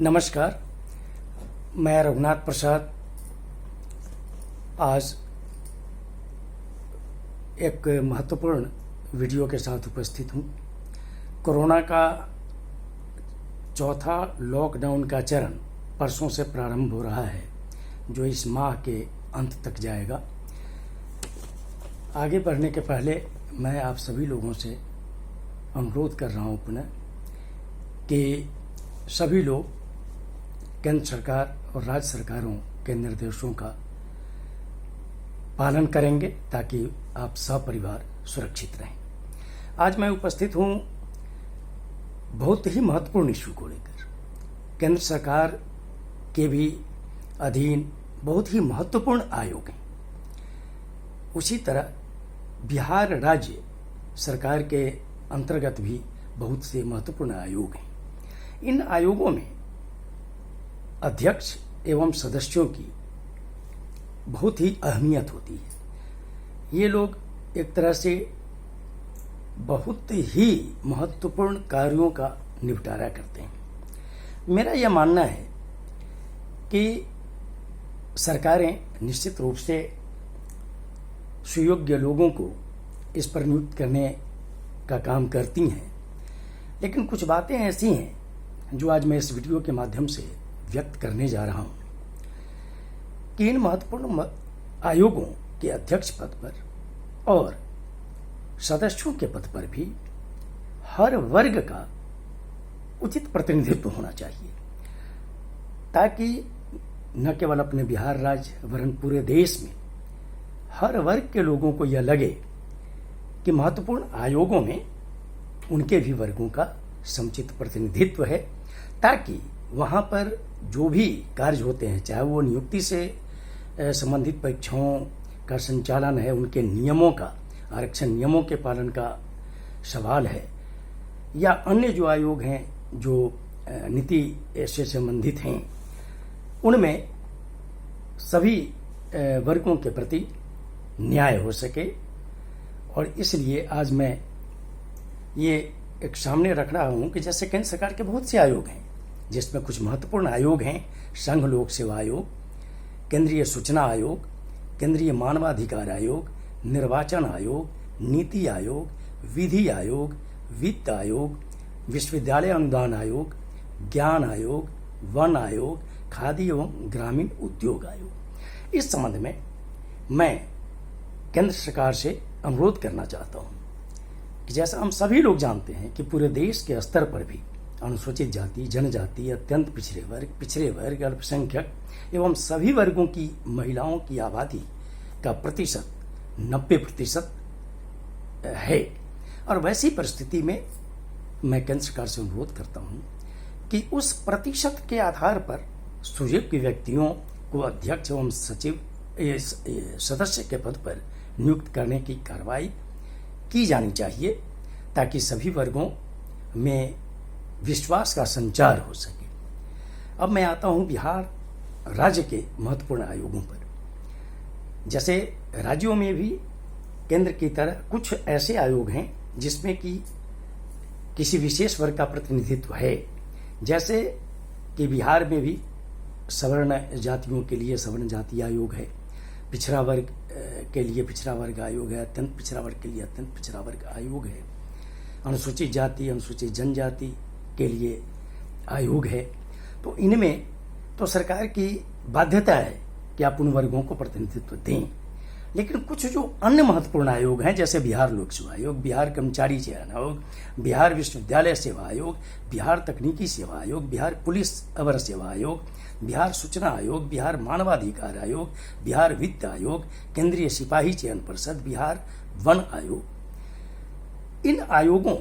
नमस्कार, मैं रघुनाथ प्रसाद आज एक महत्वपूर्ण वीडियो के साथ उपस्थित हूँ। कोरोना का चौथा लॉकडाउन का चरण परसों से प्रारंभ हो रहा है, जो इस माह के अंत तक जाएगा। आगे बढ़ने के पहले मैं आप सभी लोगों से अनुरोध कर रहा हूँ पुनः कि सभी लोग केंद्र सरकार और राज्य सरकारों के निर्देशों का पालन करेंगे ताकि आप सपरिवार सुरक्षित रहें। आज मैं उपस्थित हूँ बहुत ही महत्वपूर्ण इशू को लेकर। केंद्र सरकार के भी अधीन बहुत ही महत्वपूर्ण आयोग हैं। उसी तरह बिहार राज्य सरकार के अंतर्गत भी बहुत से महत्वपूर्ण आयोग हैं। इन आयोगों में अध्यक्ष एवं सदस्यों की बहुत ही अहमियत होती है। ये लोग एक तरह से बहुत ही महत्वपूर्ण कार्यों का निपटारा करते हैं। मेरा यह मानना है कि सरकारें निश्चित रूप से सुयोग्य लोगों को इस पर नियुक्त करने का काम करती हैं, लेकिन कुछ बातें ऐसी हैं जो आज मैं इस वीडियो के माध्यम से व्यक्त करने जा रहा हूं कि इन महत्वपूर्ण आयोगों के अध्यक्ष पद पर और सदस्यों के पद पर भी हर वर्ग का उचित प्रतिनिधित्व होना चाहिए, ताकि न केवल अपने बिहार राज्य वरन पूरे देश में हर वर्ग के लोगों को यह लगे कि महत्वपूर्ण आयोगों में उनके भी वर्गों का समुचित प्रतिनिधित्व है, ताकि वहाँ पर जो भी कार्य होते हैं, चाहे वो नियुक्ति से संबंधित परीक्षाओं का संचालन है, उनके नियमों का, आरक्षण नियमों के पालन का सवाल है, या अन्य जो आयोग हैं जो नीति से संबंधित हैं, उनमें सभी वर्गों के प्रति न्याय हो सके। और इसलिए आज मैं ये एक सामने रख रहा हूँ कि जैसे केंद्र सरकार के बहुत से आयोग हैं, जिसमें कुछ महत्वपूर्ण आयोग हैं: संघ लोक सेवा आयोग, केंद्रीय सूचना आयोग, केंद्रीय मानवाधिकार आयोग, निर्वाचन आयोग, नीति आयोग, विधि आयोग, वित्त आयोग, विश्वविद्यालय अनुदान आयोग, ज्ञान आयोग, वन आयोग, खादी एवं ग्रामीण उद्योग आयोग। इस संबंध में मैं केंद्र सरकार से अनुरोध करना चाहता हूं कि जैसा हम सभी लोग जानते हैं कि पूरे देश के स्तर पर भी अनुसूचित जाति, जनजाति, अत्यंत पिछड़े वर्ग, अल्पसंख्यक एवं सभी वर्गों की महिलाओं की आबादी का प्रतिशत 90% है। और वैसी परिस्थिति में मैं केंद्र सरकार से अनुरोध करता हूं कि उस प्रतिशत के आधार पर सुयोग्य व्यक्तियों को अध्यक्ष एवं सचिव सदस्य के पद पर नियुक्त करने की कार्रवाई की जानी चाहिए, ताकि सभी वर्गों में विश्वास का संचार हो सके। अब मैं आता हूं बिहार राज्य के महत्वपूर्ण आयोगों पर। जैसे राज्यों में भी केंद्र की तरह कुछ ऐसे आयोग हैं जिसमें कि किसी विशेष वर्ग का प्रतिनिधित्व है। जैसे कि बिहार में भी सवर्ण जातियों के लिए सवर्ण जाति आयोग है, पिछड़ा वर्ग के लिए पिछड़ा वर्ग आयोग है, अत्यंत पिछड़ा वर्ग के लिए अत्यंत पिछड़ा वर्ग आयोग है, अनुसूचित जाति, अनुसूचित जनजाति के लिए आयोग है। तो इनमें तो सरकार की बाध्यता है कि आप उन वर्गों को प्रतिनिधित्व दें, लेकिन कुछ जो अन्य महत्वपूर्ण आयोग हैं, जैसे बिहार लोक सेवा आयोग, बिहार कर्मचारी चयन आयोग, बिहार विश्वविद्यालय सेवा आयोग, बिहार तकनीकी सेवा आयोग, बिहार पुलिस अवर सेवा आयोग, बिहार सूचना आयोग, बिहार मानवाधिकार आयोग, बिहार वित्त आयोग, केंद्रीय सिपाही चयन परिषद, बिहार वन आयोग, इन आयोगों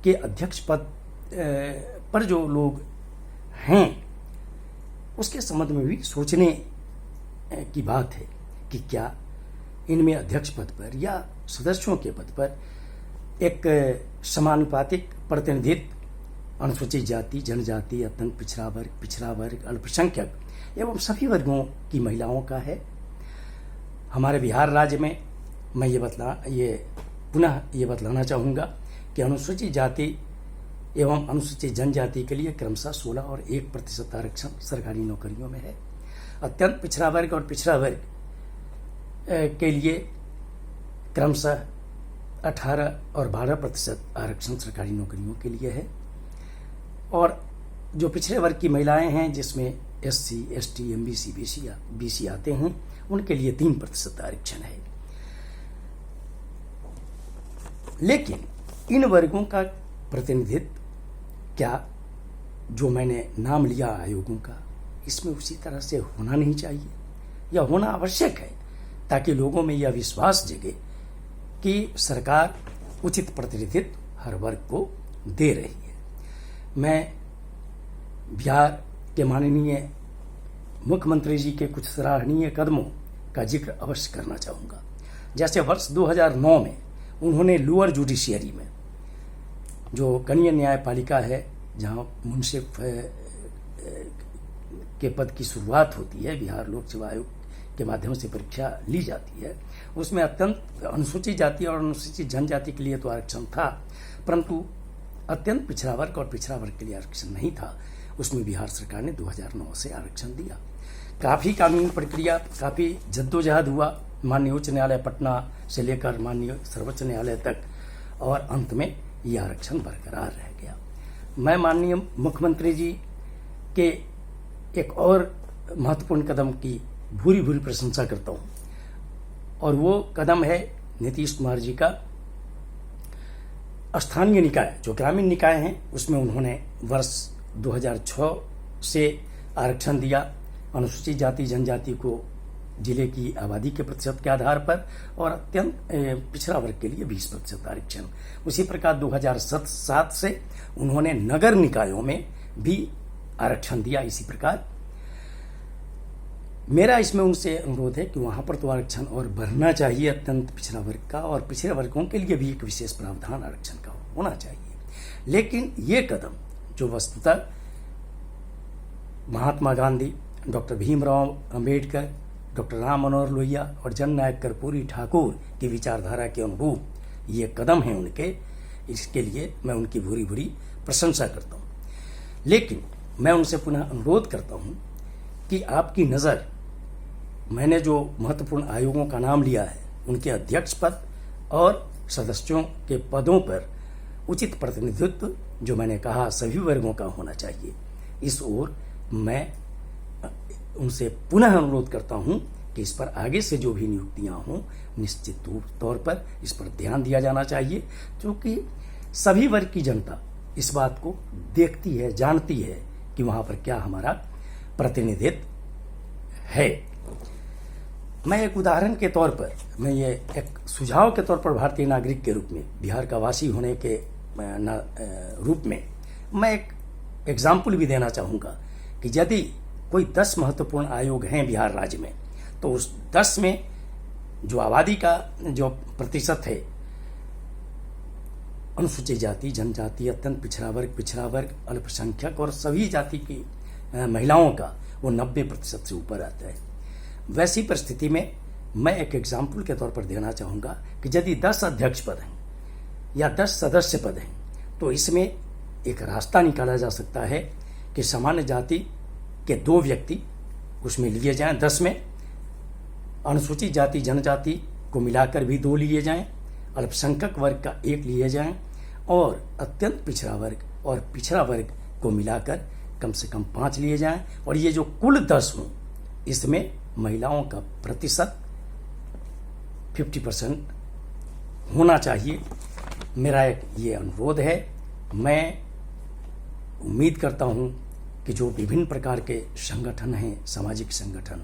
के अध्यक्ष पद पर जो लोग हैं उसके संबंध में भी सोचने की बात है कि क्या इनमें अध्यक्ष पद पर या सदस्यों के पद पर एक समानुपातिक प्रतिनिधित्व अनुसूचित जाति, जनजाति, अत्यंत पिछड़ा वर्ग, अल्पसंख्यक एवं सभी वर्गों की महिलाओं का है। हमारे बिहार राज्य में मैं पुनः ये बतलाना चाहूँगा कि अनुसूचित जाति एवं अनुसूचित जनजाति के लिए क्रमशः 16 और 1% आरक्षण सरकारी नौकरियों में है। अत्यंत पिछड़ा वर्ग और पिछड़ा वर्ग के लिए क्रमशः 18 और 12% आरक्षण सरकारी नौकरियों के लिए है। और जो पिछड़े वर्ग की महिलाएं हैं, जिसमें SC, ST, MBC, BC आते हैं, उनके लिए 3% आरक्षण है। लेकिन इन वर्गों का प्रतिनिधित्व क्या जो मैंने नाम लिया आयोगों का, इसमें उसी तरह से होना नहीं चाहिए या होना आवश्यक है, ताकि लोगों में यह विश्वास जगे कि सरकार उचित प्रतिनिधित्व हर वर्ग को दे रही है। मैं बिहार के माननीय मुख्यमंत्री जी के कुछ सराहनीय कदमों का जिक्र अवश्य करना चाहूँगा। जैसे वर्ष 2009 में उन्होंने लोअर जुडिशियरी में, जो कनीय न्यायपालिका है, जहाँ मुंसिफ के पद की शुरुआत होती है, बिहार लोक सेवा आयोग के माध्यम से परीक्षा ली जाती है, उसमें अत्यंत अनुसूचित जाति और अनुसूचित जनजाति के लिए तो आरक्षण था, परंतु अत्यंत पिछड़ा वर्ग और पिछड़ा वर्ग के लिए आरक्षण नहीं था। उसमें बिहार सरकार ने 2009 से आरक्षण दिया। काफ़ी कानूनी प्रक्रिया, काफ़ी जद्दोजहद हुआ, माननीय उच्च न्यायालय पटना से लेकर माननीय सर्वोच्च न्यायालय तक, और अंत में ये आरक्षण बरकरार रह गया। मैं माननीय मुख्यमंत्री जी के एक और महत्वपूर्ण कदम की भूरी भूरी प्रशंसा करता हूँ, और वो कदम है नीतीश कुमार जी का स्थानीय निकाय, जो ग्रामीण निकाय हैं, उसमें उन्होंने वर्ष 2006 से आरक्षण दिया अनुसूचित जाति जनजाति को जिले की आबादी के प्रतिशत के आधार पर, और अत्यंत पिछड़ा वर्ग के लिए 20% आरक्षण। उसी प्रकार 2007 से उन्होंने नगर निकायों में भी आरक्षण दिया। इसी प्रकार मेरा इसमें उनसे अनुरोध है कि वहाँ पर तो आरक्षण और बढ़ना चाहिए अत्यंत पिछड़ा वर्ग का, और पिछड़े वर्गों के लिए भी एक विशेष प्रावधान आरक्षण का होना चाहिए। लेकिन ये कदम जो वस्तुतः महात्मा गांधी, डॉक्टर भीमराव अंबेडकर, डॉक्टर राम मनोहर लोहिया और जननायक कर्पूरी ठाकुर की विचारधारा के अनुरूप ये कदम है उनके, इसके लिए मैं उनकी भूरी भूरी प्रशंसा करता हूँ। लेकिन मैं उनसे पुनः अनुरोध करता हूँ कि आपकी नज़र, मैंने जो महत्वपूर्ण आयोगों का नाम लिया है, उनके अध्यक्ष पद और सदस्यों के पदों पर उचित प्रतिनिधित्व, जो मैंने कहा सभी वर्गों का होना चाहिए, इस ओर मैं उनसे पुनः अनुरोध करता हूं कि इस पर आगे से जो भी नियुक्तियां हों, निश्चित तौर पर इस पर ध्यान दिया जाना चाहिए, क्योंकि सभी वर्ग की जनता इस बात को देखती है, जानती है कि वहां पर क्या हमारा प्रतिनिधित्व है। मैं एक उदाहरण के तौर पर, मैं ये एक सुझाव के तौर पर भारतीय नागरिक के रूप में, बिहार का वासी होने के रूप में मैं एक एग्जाम्पल भी देना चाहूँगा कि यदि कोई 10 महत्वपूर्ण आयोग हैं बिहार राज्य में, तो उस 10 में जो आबादी का जो प्रतिशत है, अनुसूचित जाति, जनजाति, अत्यंत पिछड़ा वर्ग, अल्पसंख्यक और सभी जाति की महिलाओं का वो 90% से ऊपर आता है। वैसी परिस्थिति में मैं एक एग्जाम्पल के तौर पर देना चाहूँगा कि यदि 10 अध्यक्ष पद हैं या 10 सदस्य पद हैं, तो इसमें एक रास्ता निकाला जा सकता है कि सामान्य जाति के 2 व्यक्ति उसमें लिए जाएं, 10 में अनुसूचित जाति जनजाति को मिलाकर भी 2 लिए जाएं, अल्पसंख्यक वर्ग का 1 लिए जाएं, और अत्यंत पिछड़ा वर्ग और पिछड़ा वर्ग को मिलाकर कम से कम 5 लिए जाएं, और ये जो कुल 10 हों, इसमें महिलाओं का प्रतिशत 50% होना चाहिए। मेरा एक ये अनुरोध है। मैं उम्मीद करता हूँ कि जो विभिन्न प्रकार के संगठन हैं, सामाजिक संगठन,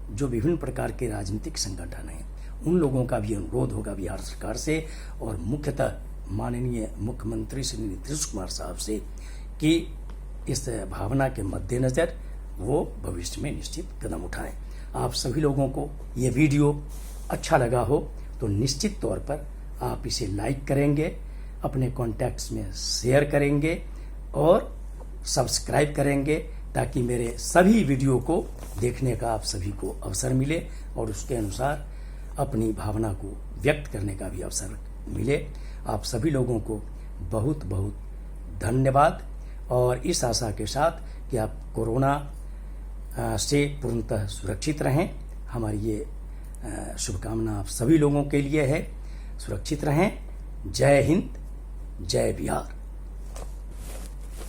जो विभिन्न प्रकार के राजनीतिक संगठन हैं, उन लोगों का भी अनुरोध होगा बिहार सरकार से, और मुख्यतः माननीय मुख्यमंत्री श्री नीतीश कुमार साहब से, कि इस भावना के मद्देनज़र वो भविष्य में निश्चित कदम उठाएं। आप सभी लोगों को ये वीडियो अच्छा लगा हो तो निश्चित तौर पर आप इसे लाइक करेंगे, अपने कॉन्टैक्ट्स में शेयर करेंगे और सब्सक्राइब करेंगे, ताकि मेरे सभी वीडियो को देखने का आप सभी को अवसर मिले और उसके अनुसार अपनी भावना को व्यक्त करने का भी अवसर मिले। आप सभी लोगों को बहुत बहुत धन्यवाद। और इस आशा के साथ कि आप कोरोना से पूर्णतः सुरक्षित रहें, हमारी ये शुभकामना आप सभी लोगों के लिए है। सुरक्षित रहें। जय हिंद, जय बिहार।